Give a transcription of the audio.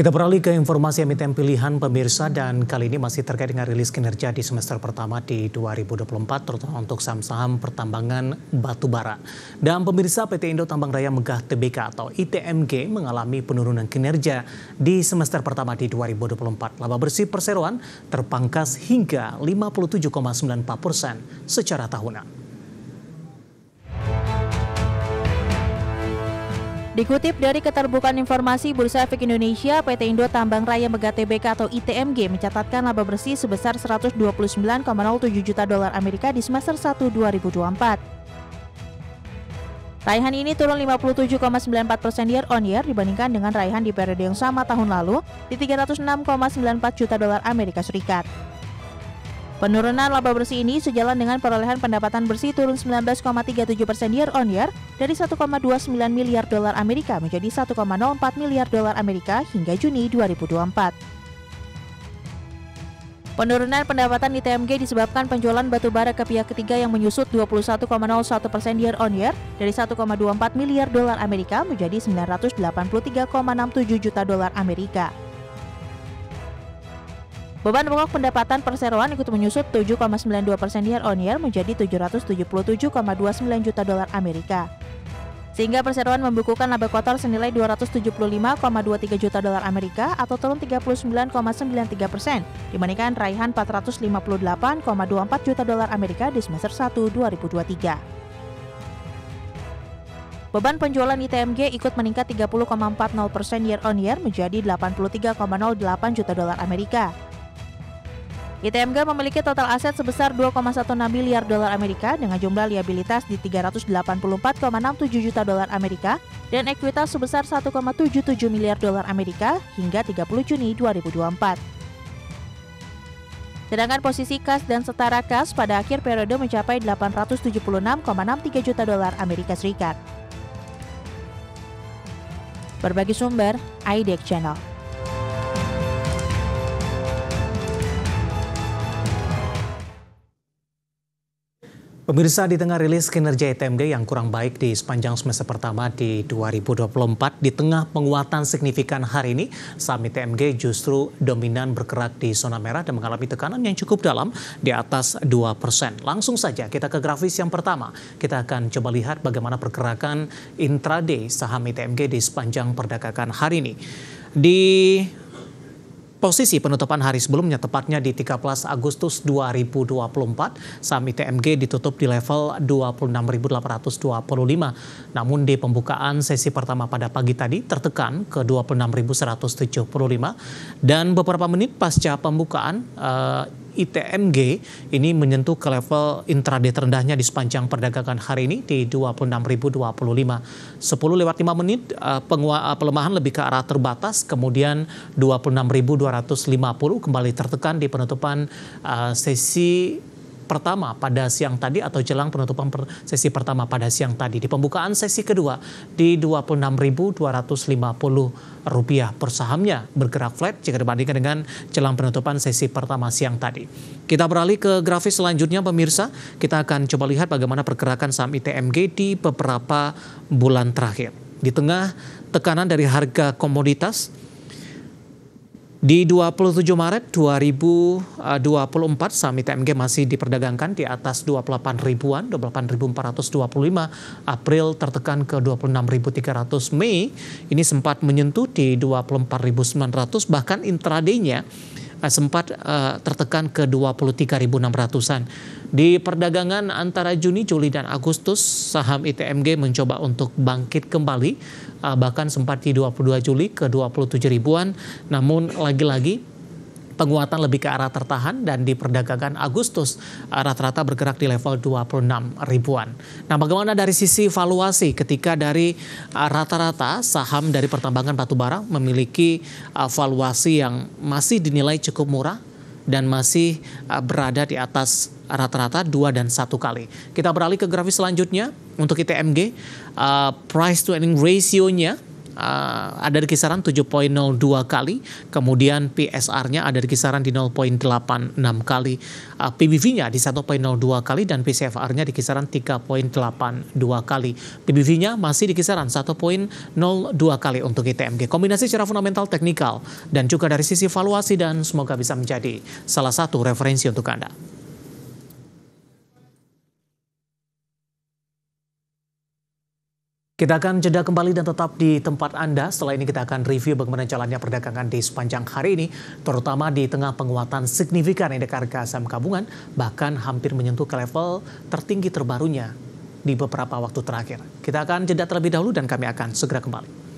Kita beralih ke informasi emiten pilihan pemirsa dan kali ini masih terkait dengan rilis kinerja di semester pertama di 2024 terutama untuk saham-saham pertambangan batubara. Dan pemirsa, PT Indo Tambang Raya Megah Tbk atau ITMG mengalami penurunan kinerja di semester pertama di 2024. Laba bersih perseroan terpangkas hingga 57,94% secara tahunan. Dikutip dari Keterbukaan Informasi Bursa Efek Indonesia, PT Indo Tambang Raya Megah Tbk atau ITMG mencatatkan laba bersih sebesar 129,07 juta dolar Amerika di semester 1 2024. Raihan ini turun 57,94% year on year dibandingkan dengan raihan di periode yang sama tahun lalu di 306,94 juta dolar Amerika Serikat. Penurunan laba bersih ini sejalan dengan perolehan pendapatan bersih turun 19,37% year on year dari 1,29 miliar dolar Amerika menjadi 1,04 miliar dolar Amerika hingga Juni 2024. Penurunan pendapatan ITMG disebabkan penjualan batubara ke pihak ketiga yang menyusut 21,01% year on year dari 1,24 miliar dolar Amerika menjadi 983,67 juta dolar Amerika. Beban pokok pendapatan perseroan ikut menyusut 7,92% year on year menjadi 777,29 juta dolar Amerika. Sehingga perseroan membukukan laba kotor senilai 275,23 juta dolar Amerika atau turun 39,93% dibandingkan raihan 458,24 juta dolar Amerika di semester 1 2023. Beban penjualan ITMG ikut meningkat 30,40% year on year menjadi 83,08 juta dolar Amerika. ITMG memiliki total aset sebesar 2,16 miliar dolar Amerika dengan jumlah liabilitas di 384,67 juta dolar Amerika dan ekuitas sebesar 1,77 miliar dolar Amerika hingga 30 Juni 2024. Sedangkan posisi kas dan setara kas pada akhir periode mencapai 876,63 juta dolar Amerika Serikat. Berbagi sumber, IDEX Channel. Pemirsa, di tengah rilis kinerja ITMG yang kurang baik di sepanjang semester pertama di 2024, di tengah penguatan signifikan hari ini, saham ITMG justru dominan bergerak di zona merah dan mengalami tekanan yang cukup dalam di atas 2%. Langsung saja kita ke grafis yang pertama. Kita akan coba lihat bagaimana pergerakan intraday saham ITMG di sepanjang perdagangan hari ini. Di posisi penutupan hari sebelumnya, tepatnya di 13 Agustus 2024, saham ITMG ditutup di level 26.825. Namun di pembukaan sesi pertama pada pagi tadi tertekan ke 26.175 dan beberapa menit pasca pembukaan ITMG ini menyentuh ke level intraday terendahnya di sepanjang perdagangan hari ini di 26.025. 10:05 pelemahan lebih ke arah terbatas, kemudian 26.250 kembali tertekan di penutupan sesi pertama pada siang tadi atau jelang penutupan sesi pertama pada siang tadi. Di pembukaan sesi kedua di Rp26.250 per sahamnya, bergerak flat jika dibandingkan dengan jelang penutupan sesi pertama siang tadi. Kita beralih ke grafis selanjutnya pemirsa, kita akan coba lihat bagaimana pergerakan saham ITMG di beberapa bulan terakhir. Di tengah tekanan dari harga komoditas, di 27 Maret 2024, saham ITMG masih diperdagangkan di atas 28 ribuan, 28.425. April tertekan ke 26.300. Mei ini sempat menyentuh di 24.900, bahkan intradaynya sempat tertekan ke 23.600-an. Di perdagangan antara Juni, Juli, dan Agustus, saham ITMG mencoba untuk bangkit kembali, bahkan sempat di 22 Juli ke 27 ribuan, namun lagi-lagi penguatan lebih ke arah tertahan dan di perdagangan Agustus rata-rata bergerak di level 26 ribuan. Nah, bagaimana dari sisi valuasi ketika dari rata-rata saham dari pertambangan batubara memiliki valuasi yang masih dinilai cukup murah dan masih berada di atas rata-rata 2 dan 1 kali. Kita beralih ke grafis selanjutnya untuk ITMG, price to earning ratio-nya ada di kisaran 7,02 kali, kemudian PSR-nya ada di kisaran di 0,86 kali, PBV-nya di 1,02 kali, dan PCFR-nya di kisaran 3,82 kali. PBV-nya masih di kisaran 1,02 kali untuk ITMG. Kombinasi secara fundamental, teknikal, dan juga dari sisi valuasi, dan semoga bisa menjadi salah satu referensi untuk Anda. Kita akan jeda kembali dan tetap di tempat Anda. Setelah ini kita akan review bagaimana jalannya perdagangan di sepanjang hari ini, terutama di tengah penguatan signifikan indeks harga saham gabungan, bahkan hampir menyentuh ke level tertinggi terbarunya di beberapa waktu terakhir. Kita akan jeda terlebih dahulu dan kami akan segera kembali.